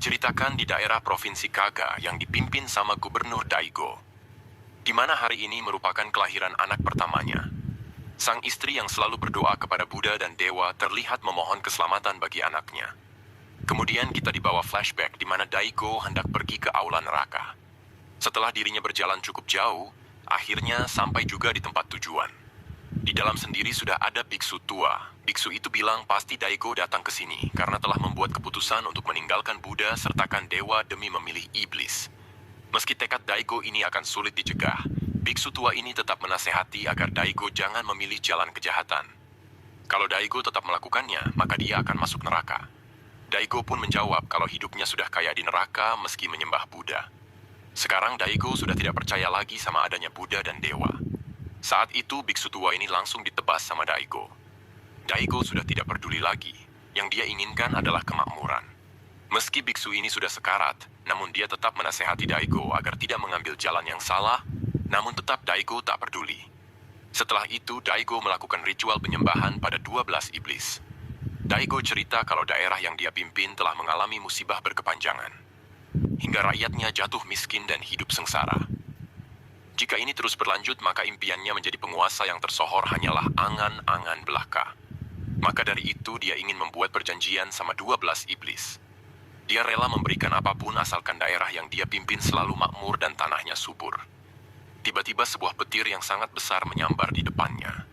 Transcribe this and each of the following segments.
Diceritakan di daerah Provinsi Kaga yang dipimpin sama Gubernur Daigo, di mana hari ini merupakan kelahiran anak pertamanya. Sang istri yang selalu berdoa kepada Buddha dan Dewa terlihat memohon keselamatan bagi anaknya. Kemudian kita dibawa flashback di mana Daigo hendak pergi ke aula neraka. Setelah dirinya berjalan cukup jauh, akhirnya sampai juga di tempat tujuan. Di dalam sendiri sudah ada biksu tua. Biksu itu bilang pasti Daigo datang ke sini karena telah membuat keputusan untuk meninggalkan Buddha sertakan Dewa demi memilih iblis. Meski tekad Daigo ini akan sulit dicegah, biksu tua ini tetap menasehati agar Daigo jangan memilih jalan kejahatan. Kalau Daigo tetap melakukannya, maka dia akan masuk neraka. Daigo pun menjawab kalau hidupnya sudah kaya di neraka meski menyembah Buddha. Sekarang Daigo sudah tidak percaya lagi sama adanya Buddha dan Dewa. Saat itu biksu tua ini langsung ditebas sama Daigo. Daigo sudah tidak peduli lagi. Yang dia inginkan adalah kemakmuran. Meski biksu ini sudah sekarat, namun dia tetap menasehati Daigo agar tidak mengambil jalan yang salah, namun tetap Daigo tak peduli. Setelah itu, Daigo melakukan ritual penyembahan pada 12 iblis. Daigo cerita kalau daerah yang dia pimpin telah mengalami musibah berkepanjangan, hingga rakyatnya jatuh miskin dan hidup sengsara. Jika ini terus berlanjut, maka impiannya menjadi penguasa yang tersohor hanyalah angan-angan belaka. Maka dari itu, dia ingin membuat perjanjian sama 12 iblis. Dia rela memberikan apapun asalkan daerah yang dia pimpin selalu makmur dan tanahnya subur. Tiba-tiba sebuah petir yang sangat besar menyambar di depannya.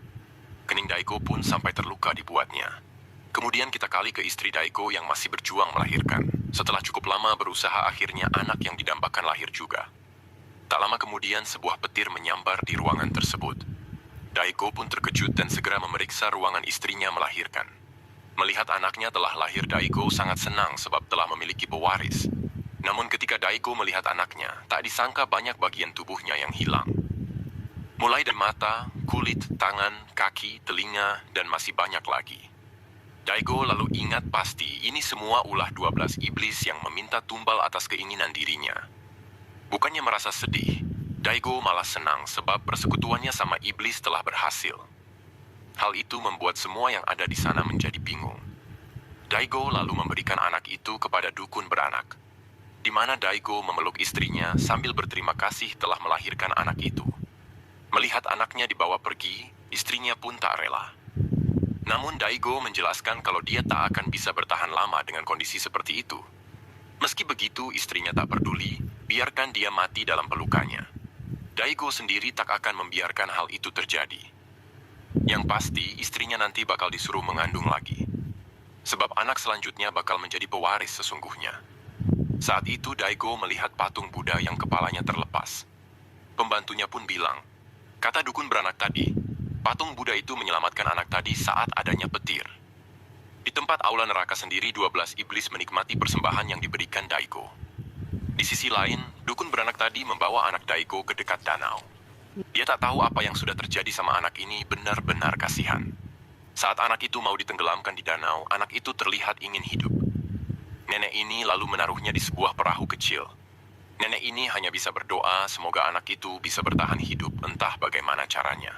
Kening Daigo pun sampai terluka dibuatnya. Kemudian kita kali ke istri Daigo yang masih berjuang melahirkan. Setelah cukup lama berusaha, akhirnya anak yang didambakan lahir juga. Tak lama kemudian sebuah petir menyambar di ruangan tersebut. Daigo pun terkejut dan segera memeriksa ruangan istrinya melahirkan. Melihat anaknya telah lahir, Daigo sangat senang sebab telah memiliki pewaris. Namun ketika Daigo melihat anaknya, tak disangka banyak bagian tubuhnya yang hilang. Mulai dari mata, kulit, tangan, kaki, telinga, dan masih banyak lagi. Daigo lalu ingat pasti ini semua ulah 12 iblis yang meminta tumbal atas keinginan dirinya. Bukannya merasa sedih, Daigo malah senang sebab persekutuannya sama iblis telah berhasil. Hal itu membuat semua yang ada di sana menjadi bingung. Daigo lalu memberikan anak itu kepada dukun beranak, di mana Daigo memeluk istrinya sambil berterima kasih telah melahirkan anak itu. Melihat anaknya dibawa pergi, istrinya pun tak rela. Namun Daigo menjelaskan kalau dia tak akan bisa bertahan lama dengan kondisi seperti itu. Meski begitu, istrinya tak peduli, biarkan dia mati dalam pelukannya. Daigo sendiri tak akan membiarkan hal itu terjadi. Yang pasti, istrinya nanti bakal disuruh mengandung lagi. Sebab anak selanjutnya bakal menjadi pewaris sesungguhnya. Saat itu Daigo melihat patung Buddha yang kepalanya terlepas. Pembantunya pun bilang, kata dukun beranak tadi, patung Buddha itu menyelamatkan anak tadi saat adanya petir. Di tempat aula neraka sendiri, 12 iblis menikmati persembahan yang diberikan Daigo. Di sisi lain, dukun beranak tadi membawa anak Daigo ke dekat danau. Dia tak tahu apa yang sudah terjadi sama anak ini, benar-benar kasihan. Saat anak itu mau ditenggelamkan di danau, anak itu terlihat ingin hidup. Nenek ini lalu menaruhnya di sebuah perahu kecil. Nenek ini hanya bisa berdoa semoga anak itu bisa bertahan hidup, entah bagaimana caranya.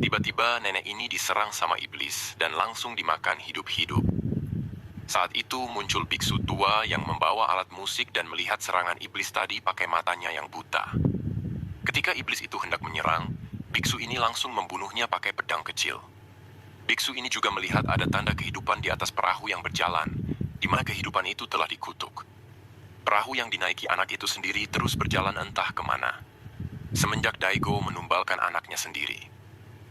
Tiba-tiba nenek ini diserang sama iblis dan langsung dimakan hidup-hidup. Saat itu muncul biksu tua yang membawa alat musik dan melihat serangan iblis tadi pakai matanya yang buta. Ketika iblis itu hendak menyerang, biksu ini langsung membunuhnya pakai pedang kecil. Biksu ini juga melihat ada tanda kehidupan di atas perahu yang berjalan, di mana kehidupan itu telah dikutuk. Perahu yang dinaiki anak itu sendiri terus berjalan entah kemana. Semenjak Daigo menumbalkan anaknya sendiri.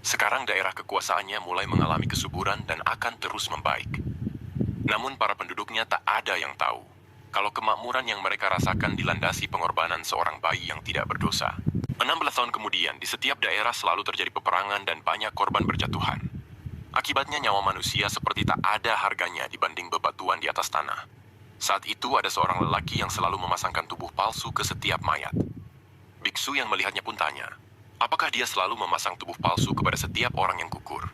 Sekarang daerah kekuasaannya mulai mengalami kesuburan dan akan terus membaik. Namun para penduduknya tak ada yang tahu kalau kemakmuran yang mereka rasakan dilandasi pengorbanan seorang bayi yang tidak berdosa. 16 tahun kemudian, di setiap daerah selalu terjadi peperangan dan banyak korban berjatuhan. Akibatnya nyawa manusia seperti tak ada harganya dibanding bebatuan di atas tanah. Saat itu ada seorang lelaki yang selalu memasangkan tubuh palsu ke setiap mayat. Biksu yang melihatnya pun tanya, apakah dia selalu memasang tubuh palsu kepada setiap orang yang gugur?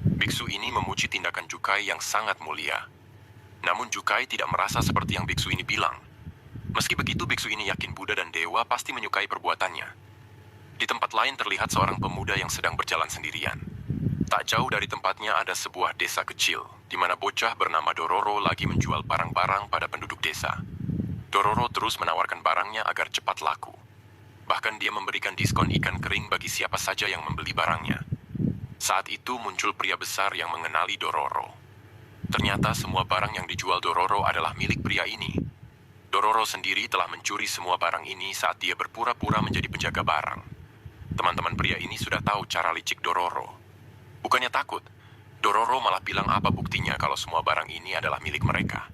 Biksu ini memuji tindakan Jukai yang sangat mulia. Namun Jukai tidak merasa seperti yang biksu ini bilang. Meski begitu, biksu ini yakin Buddha dan Dewa pasti menyukai perbuatannya. Di tempat lain terlihat seorang pemuda yang sedang berjalan sendirian. Tak jauh dari tempatnya ada sebuah desa kecil, di mana bocah bernama Dororo lagi menjual barang-barang pada penduduk desa. Dororo terus menawarkan barangnya agar cepat laku. Bahkan dia memberikan diskon ikan kering bagi siapa saja yang membeli barangnya. Saat itu muncul pria besar yang mengenali Dororo. Ternyata semua barang yang dijual Dororo adalah milik pria ini. Dororo sendiri telah mencuri semua barang ini saat dia berpura-pura menjadi penjaga barang. Teman-teman pria ini sudah tahu cara licik Dororo. Bukannya takut, Dororo malah bilang apa buktinya kalau semua barang ini adalah milik mereka.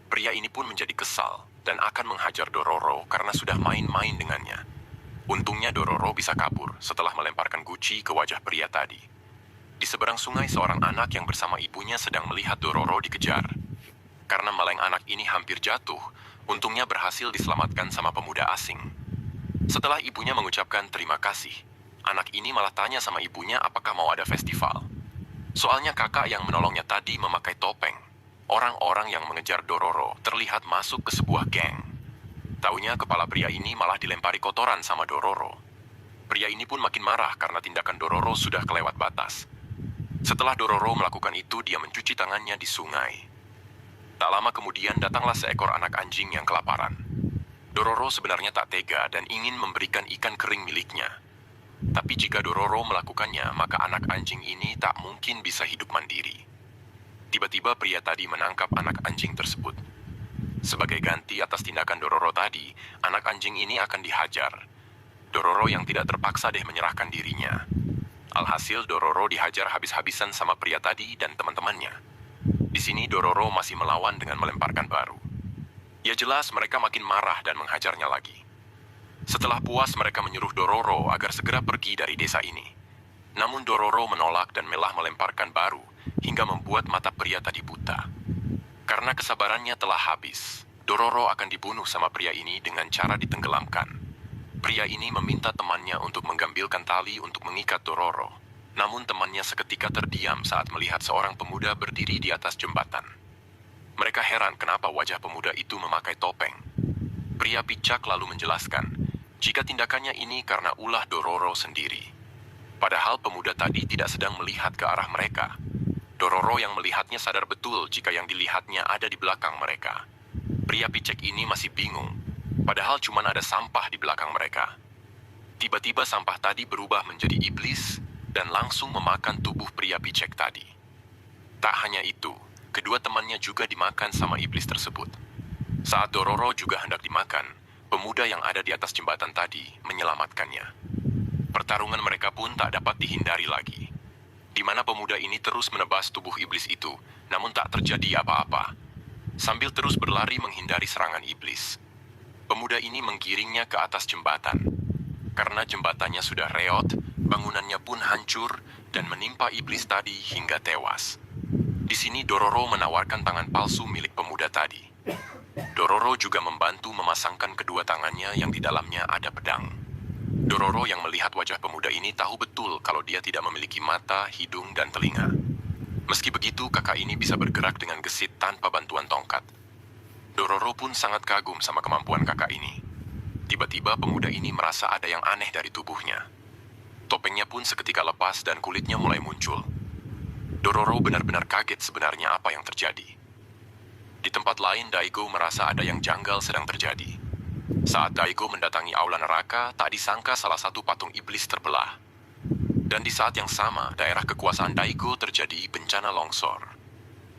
Pria ini pun menjadi kesal dan akan menghajar Dororo karena sudah main-main dengannya. Untungnya Dororo bisa kabur setelah melemparkan guci ke wajah pria tadi. Di seberang sungai seorang anak yang bersama ibunya sedang melihat Dororo dikejar. Karena meleng anak ini hampir jatuh, untungnya berhasil diselamatkan sama pemuda asing. Setelah ibunya mengucapkan terima kasih, anak ini malah tanya sama ibunya apakah mau ada festival. Soalnya kakak yang menolongnya tadi memakai topeng. Orang-orang yang mengejar Dororo terlihat masuk ke sebuah geng. Taunya kepala pria ini malah dilempari kotoran sama Dororo. Pria ini pun makin marah karena tindakan Dororo sudah kelewat batas. Setelah Dororo melakukan itu, dia mencuci tangannya di sungai. Tak lama kemudian datanglah seekor anak anjing yang kelaparan. Dororo sebenarnya tak tega dan ingin memberikan ikan kering miliknya. Tapi jika Dororo melakukannya, maka anak anjing ini tak mungkin bisa hidup mandiri. Tiba-tiba pria tadi menangkap anak anjing tersebut. Sebagai ganti atas tindakan Dororo tadi, anak anjing ini akan dihajar. Dororo yang tidak terpaksa menyerahkan dirinya. Alhasil Dororo dihajar habis-habisan sama pria tadi dan teman-temannya. Di sini Dororo masih melawan dengan melemparkan baru. Ya jelas mereka makin marah dan menghajarnya lagi. Setelah puas mereka menyuruh Dororo agar segera pergi dari desa ini. Namun Dororo menolak dan malah melemparkan baru hingga membuat mata pria tadi buta. Karena kesabarannya telah habis, Dororo akan dibunuh sama pria ini dengan cara ditenggelamkan. Pria ini meminta temannya untuk menggambilkan tali untuk mengikat Dororo. Namun temannya seketika terdiam saat melihat seorang pemuda berdiri di atas jembatan. Mereka heran kenapa wajah pemuda itu memakai topeng. Pria picak lalu menjelaskan, jika tindakannya ini karena ulah Dororo sendiri. Padahal pemuda tadi tidak sedang melihat ke arah mereka. Dororo yang melihatnya sadar betul jika yang dilihatnya ada di belakang mereka. Pria picek ini masih bingung, padahal cuma ada sampah di belakang mereka. Tiba-tiba sampah tadi berubah menjadi iblis dan langsung memakan tubuh pria picek tadi. Tak hanya itu, kedua temannya juga dimakan sama iblis tersebut. Saat Dororo juga hendak dimakan, pemuda yang ada di atas jembatan tadi menyelamatkannya. Pertarungan mereka pun tak dapat dihindari lagi. Di mana pemuda ini terus menebas tubuh iblis itu, namun tak terjadi apa-apa. Sambil terus berlari menghindari serangan iblis, pemuda ini menggiringnya ke atas jembatan. Karena jembatannya sudah reot, bangunannya pun hancur dan menimpa iblis tadi hingga tewas. Di sini Dororo menawarkan tangan palsu milik pemuda tadi. Dororo juga membantu memasangkan kedua tangannya yang di dalamnya ada pedang. Dororo yang melihat wajah pemuda ini tahu betul kalau dia tidak memiliki mata, hidung, dan telinga. Meski begitu, kakak ini bisa bergerak dengan gesit tanpa bantuan tongkat. Dororo pun sangat kagum sama kemampuan kakak ini. Tiba-tiba pemuda ini merasa ada yang aneh dari tubuhnya. Topengnya pun seketika lepas dan kulitnya mulai muncul. Dororo benar-benar kaget sebenarnya apa yang terjadi. Di tempat lain, Daigo merasa ada yang janggal sedang terjadi. Saat Daigo mendatangi aula neraka, tak disangka salah satu patung iblis terbelah. Dan di saat yang sama, daerah kekuasaan Daigo terjadi bencana longsor.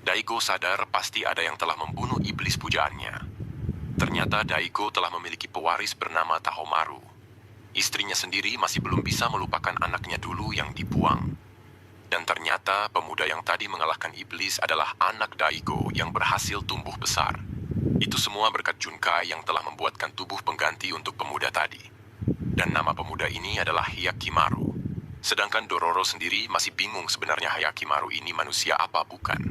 Daigo sadar pasti ada yang telah membunuh iblis pujaannya. Ternyata Daigo telah memiliki pewaris bernama Tahomaru. Istrinya sendiri masih belum bisa melupakan anaknya dulu yang dibuang. Dan ternyata pemuda yang tadi mengalahkan iblis adalah anak Daigo yang berhasil tumbuh besar. Itu semua berkat Junkai yang telah membuatkan tubuh pengganti untuk pemuda tadi. Dan nama pemuda ini adalah Hyakimaru. Sedangkan Dororo sendiri masih bingung sebenarnya Hyakimaru ini manusia apa bukan.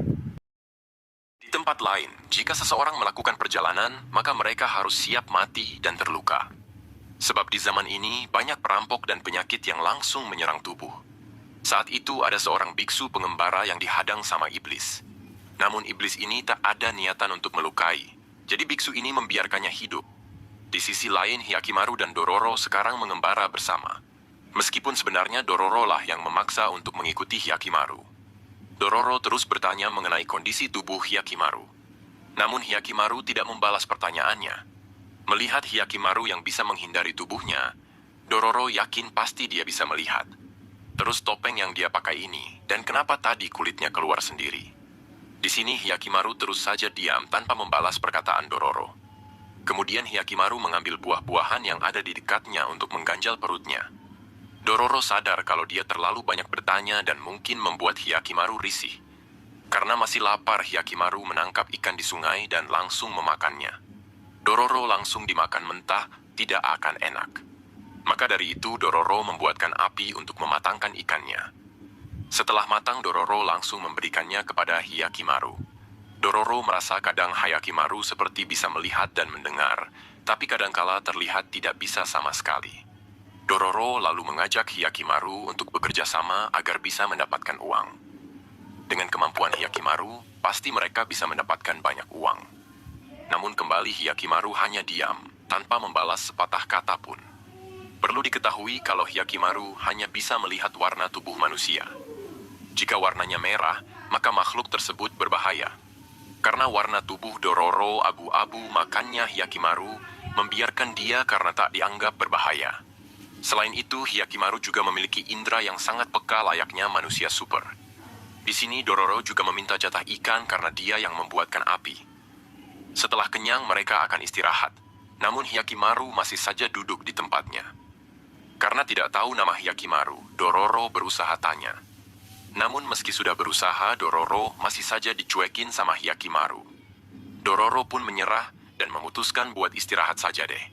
Di tempat lain, jika seseorang melakukan perjalanan, maka mereka harus siap mati dan terluka. Sebab di zaman ini banyak perampok dan penyakit yang langsung menyerang tubuh. Saat itu ada seorang biksu pengembara yang dihadang sama iblis. Namun iblis ini tak ada niatan untuk melukai. Jadi biksu ini membiarkannya hidup. Di sisi lain, Hyakimaru dan Dororo sekarang mengembara bersama. Meskipun sebenarnya Dororo lah yang memaksa untuk mengikuti Hyakimaru. Dororo terus bertanya mengenai kondisi tubuh Hyakimaru. Namun Hyakimaru tidak membalas pertanyaannya. Melihat Hyakimaru yang bisa menghindari tubuhnya, Dororo yakin pasti dia bisa melihat. Terus topeng yang dia pakai ini, dan kenapa tadi kulitnya keluar sendiri? Di sini Hyakimaru terus saja diam tanpa membalas perkataan Dororo. Kemudian Hyakimaru mengambil buah-buahan yang ada di dekatnya untuk mengganjal perutnya. Dororo sadar kalau dia terlalu banyak bertanya dan mungkin membuat Hyakimaru risih. Karena masih lapar, Hyakimaru menangkap ikan di sungai dan langsung memakannya. Dororo langsung dimakan mentah, tidak akan enak. Maka dari itu Dororo membuatkan api untuk mematangkan ikannya. Setelah matang, Dororo langsung memberikannya kepada Hyakimaru. Dororo merasa kadang Hyakimaru seperti bisa melihat dan mendengar, tapi kadangkala terlihat tidak bisa sama sekali. Dororo lalu mengajak Hyakimaru untuk bekerja sama agar bisa mendapatkan uang. Dengan kemampuan Hyakimaru, pasti mereka bisa mendapatkan banyak uang. Namun kembali Hyakimaru hanya diam, tanpa membalas sepatah kata pun. Perlu diketahui kalau Hyakimaru hanya bisa melihat warna tubuh manusia. Jika warnanya merah, maka makhluk tersebut berbahaya. Karena warna tubuh Dororo abu-abu, makanya Hyakimaru membiarkan dia karena tak dianggap berbahaya. Selain itu, Hyakimaru juga memiliki indera yang sangat peka layaknya manusia super. Di sini Dororo juga meminta jatah ikan karena dia yang membuatkan api. Setelah kenyang, mereka akan istirahat. Namun Hyakimaru masih saja duduk di tempatnya. Karena tidak tahu nama Hyakimaru, Dororo berusaha tanya. Namun meski sudah berusaha, Dororo masih saja dicuekin sama Hyakimaru. Dororo pun menyerah dan memutuskan buat istirahat saja deh.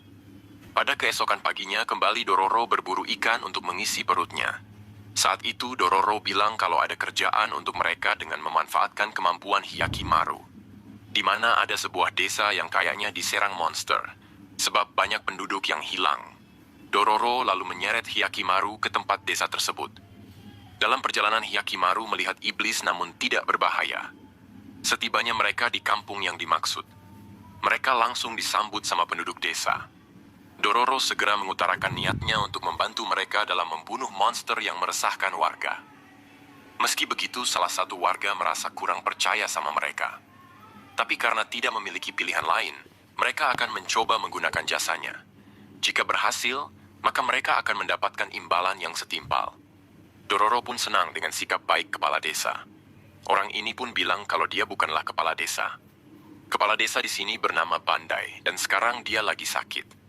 Pada keesokan paginya, kembali Dororo berburu ikan untuk mengisi perutnya. Saat itu Dororo bilang kalau ada kerjaan untuk mereka dengan memanfaatkan kemampuan Hyakimaru. Di mana ada sebuah desa yang kayaknya diserang monster, sebab banyak penduduk yang hilang. Dororo lalu menyeret Hyakimaru ke tempat desa tersebut. Dalam perjalanan Hyakimaru melihat iblis namun tidak berbahaya. Setibanya mereka di kampung yang dimaksud, mereka langsung disambut sama penduduk desa. Dororo segera mengutarakan niatnya untuk membantu mereka dalam membunuh monster yang meresahkan warga. Meski begitu, salah satu warga merasa kurang percaya sama mereka. Tapi karena tidak memiliki pilihan lain, mereka akan mencoba menggunakan jasanya. Jika berhasil, maka mereka akan mendapatkan imbalan yang setimpal. Dororo pun senang dengan sikap baik kepala desa. Orang ini pun bilang kalau dia bukanlah kepala desa. Kepala desa di sini bernama Bandai, dan sekarang dia lagi sakit.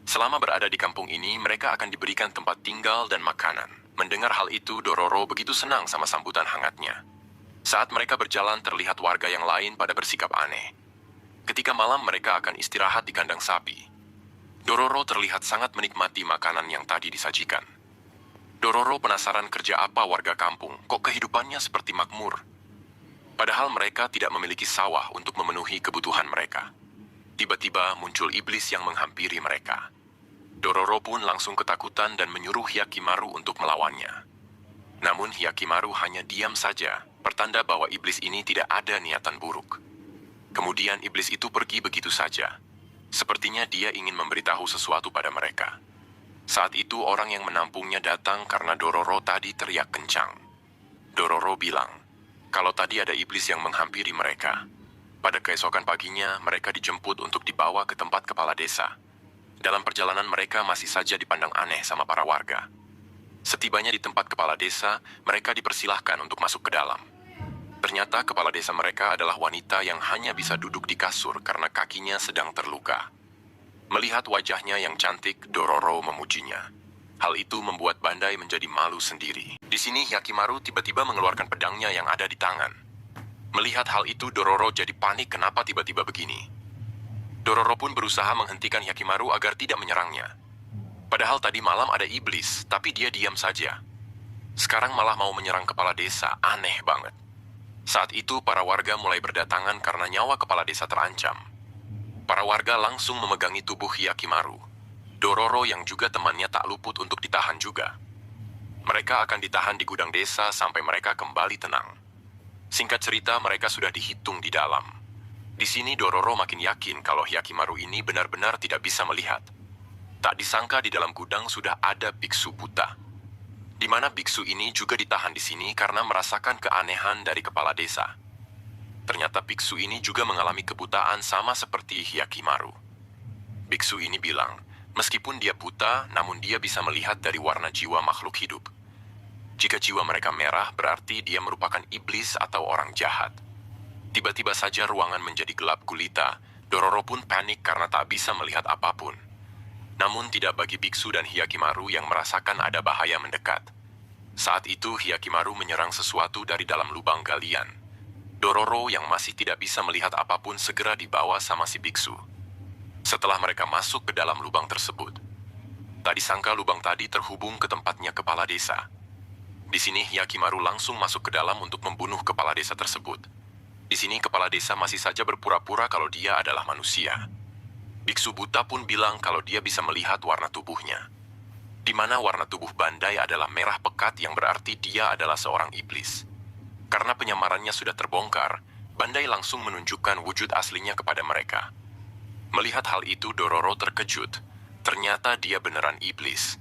Selama berada di kampung ini, mereka akan diberikan tempat tinggal dan makanan. Mendengar hal itu, Dororo begitu senang sama sambutan hangatnya. Saat mereka berjalan, terlihat warga yang lain pada bersikap aneh. Ketika malam, mereka akan istirahat di kandang sapi. Dororo terlihat sangat menikmati makanan yang tadi disajikan. Dororo penasaran kerja apa warga kampung, kok kehidupannya seperti makmur. Padahal mereka tidak memiliki sawah untuk memenuhi kebutuhan mereka. Tiba-tiba muncul iblis yang menghampiri mereka. Dororo pun langsung ketakutan dan menyuruh Hyakimaru untuk melawannya. Namun Hyakimaru hanya diam saja, pertanda bahwa iblis ini tidak ada niatan buruk. Kemudian iblis itu pergi begitu saja. Sepertinya dia ingin memberitahu sesuatu pada mereka. Saat itu orang yang menampungnya datang karena Dororo tadi teriak kencang. Dororo bilang, kalau tadi ada iblis yang menghampiri mereka. Pada keesokan paginya, mereka dijemput untuk dibawa ke tempat kepala desa. Dalam perjalanan mereka masih saja dipandang aneh sama para warga. Setibanya di tempat kepala desa, mereka dipersilahkan untuk masuk ke dalam. Ternyata kepala desa mereka adalah wanita yang hanya bisa duduk di kasur karena kakinya sedang terluka. Melihat wajahnya yang cantik, Dororo memujinya. Hal itu membuat Bandai menjadi malu sendiri. Di sini Hyakimaru tiba-tiba mengeluarkan pedangnya yang ada di tangan. Melihat hal itu, Dororo jadi panik kenapa tiba-tiba begini. Dororo pun berusaha menghentikan Hyakimaru agar tidak menyerangnya. Padahal tadi malam ada iblis, tapi dia diam saja. Sekarang malah mau menyerang kepala desa, aneh banget. Saat itu para warga mulai berdatangan karena nyawa kepala desa terancam. Para warga langsung memegangi tubuh Hyakimaru. Dororo yang juga temannya tak luput untuk ditahan juga. Mereka akan ditahan di gudang desa sampai mereka kembali tenang. Singkat cerita, mereka sudah dihitung di dalam. Di sini Dororo makin yakin kalau Hyakimaru ini benar-benar tidak bisa melihat. Tak disangka di dalam gudang sudah ada biksu buta. Di mana biksu ini juga ditahan di sini karena merasakan keanehan dari kepala desa. Ternyata biksu ini juga mengalami kebutaan sama seperti Hyakimaru. Biksu ini bilang, meskipun dia buta, namun dia bisa melihat dari warna jiwa makhluk hidup. Jika jiwa mereka merah, berarti dia merupakan iblis atau orang jahat. Tiba-tiba saja ruangan menjadi gelap gulita. Dororo pun panik karena tak bisa melihat apapun. Namun tidak bagi Biksu dan Hyakimaru yang merasakan ada bahaya mendekat. Saat itu Hyakimaru menyerang sesuatu dari dalam lubang galian. Dororo yang masih tidak bisa melihat apapun segera dibawa sama si Biksu. Setelah mereka masuk ke dalam lubang tersebut, tak disangka lubang tadi terhubung ke tempatnya kepala desa. Di sini Hyakimaru langsung masuk ke dalam untuk membunuh kepala desa tersebut. Di sini kepala desa masih saja berpura-pura kalau dia adalah manusia. Biksu buta pun bilang kalau dia bisa melihat warna tubuhnya. Di mana warna tubuh Bandai adalah merah pekat yang berarti dia adalah seorang iblis. Karena penyamarannya sudah terbongkar, Bandai langsung menunjukkan wujud aslinya kepada mereka. Melihat hal itu Dororo terkejut. Ternyata dia beneran iblis.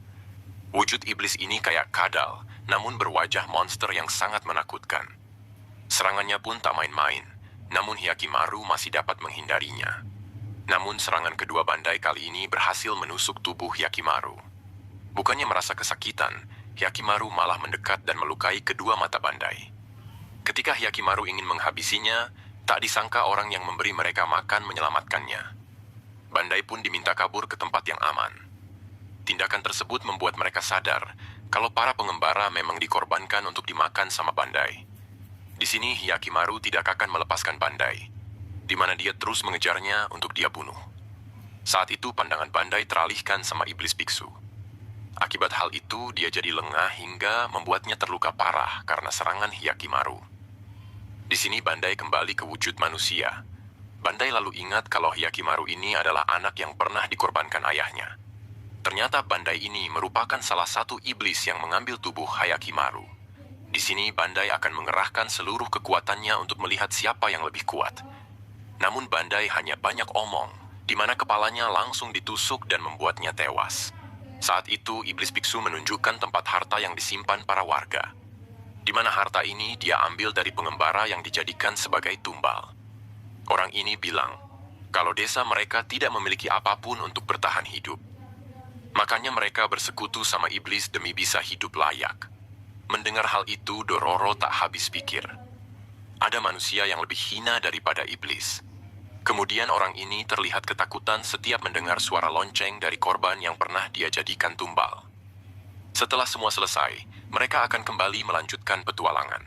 Wujud iblis ini kayak kadal, namun berwajah monster yang sangat menakutkan. Serangannya pun tak main-main, namun Hyakimaru masih dapat menghindarinya. Namun serangan kedua Bandai kali ini berhasil menusuk tubuh Hyakimaru. Bukannya merasa kesakitan, Hyakimaru malah mendekat dan melukai kedua mata Bandai. Ketika Hyakimaru ingin menghabisinya, tak disangka orang yang memberi mereka makan menyelamatkannya. Bandai pun diminta kabur ke tempat yang aman. Tindakan tersebut membuat mereka sadar kalau para pengembara memang dikorbankan untuk dimakan sama Bandai. Di sini Hyakimaru tidak akan melepaskan Bandai, di mana dia terus mengejarnya untuk dia bunuh. Saat itu pandangan Bandai teralihkan sama iblis biksu. Akibat hal itu dia jadi lengah hingga membuatnya terluka parah karena serangan Hyakimaru. Di sini Bandai kembali ke wujud manusia. Bandai lalu ingat kalau Hyakimaru ini adalah anak yang pernah dikorbankan ayahnya. Ternyata Bandai ini merupakan salah satu iblis yang mengambil tubuh Hyakimaru. Di sini Bandai akan mengerahkan seluruh kekuatannya untuk melihat siapa yang lebih kuat. Namun Bandai hanya banyak omong, di mana kepalanya langsung ditusuk dan membuatnya tewas. Saat itu iblis biksu menunjukkan tempat harta yang disimpan para warga. Di mana harta ini dia ambil dari pengembara yang dijadikan sebagai tumbal. Orang ini bilang, kalau desa mereka tidak memiliki apapun untuk bertahan hidup. Makanya mereka bersekutu sama iblis demi bisa hidup layak. Mendengar hal itu, Dororo tak habis pikir. Ada manusia yang lebih hina daripada iblis. Kemudian orang ini terlihat ketakutan setiap mendengar suara lonceng dari korban yang pernah dia jadikan tumbal. Setelah semua selesai, mereka akan kembali melanjutkan petualangan.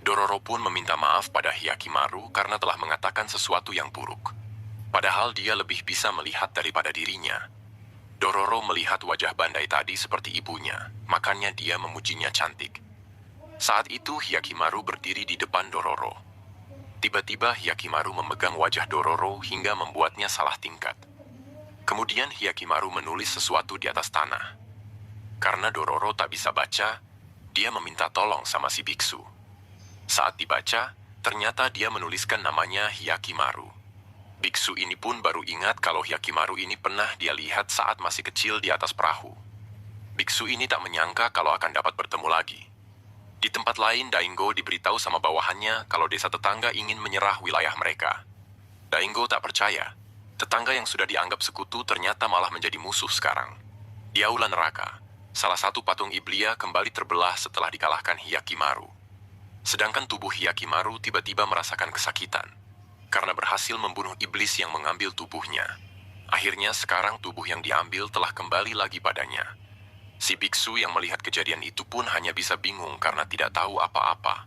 Dororo pun meminta maaf pada Hyakimaru karena telah mengatakan sesuatu yang buruk. Padahal dia lebih bisa melihat daripada dirinya. Dororo melihat wajah Bandai tadi seperti ibunya, makanya dia memujinya cantik. Saat itu Hyakimaru berdiri di depan Dororo. Tiba-tiba Hyakimaru memegang wajah Dororo hingga membuatnya salah tingkat. Kemudian Hyakimaru menulis sesuatu di atas tanah. Karena Dororo tak bisa baca, dia meminta tolong sama si biksu. Saat dibaca, ternyata dia menuliskan namanya Hyakimaru. Biksu ini pun baru ingat kalau Hyakimaru ini pernah dia lihat saat masih kecil di atas perahu. Biksu ini tak menyangka kalau akan dapat bertemu lagi. Di tempat lain, Dainggo diberitahu sama bawahannya kalau desa tetangga ingin menyerah wilayah mereka. Dainggo tak percaya. Tetangga yang sudah dianggap sekutu ternyata malah menjadi musuh sekarang. Di aula neraka, salah satu patung Iblia kembali terbelah setelah dikalahkan Hyakimaru. Sedangkan tubuh Hyakimaru tiba-tiba merasakan kesakitan karena berhasil membunuh iblis yang mengambil tubuhnya. Akhirnya sekarang tubuh yang diambil telah kembali lagi padanya. Si biksu yang melihat kejadian itu pun hanya bisa bingung karena tidak tahu apa-apa.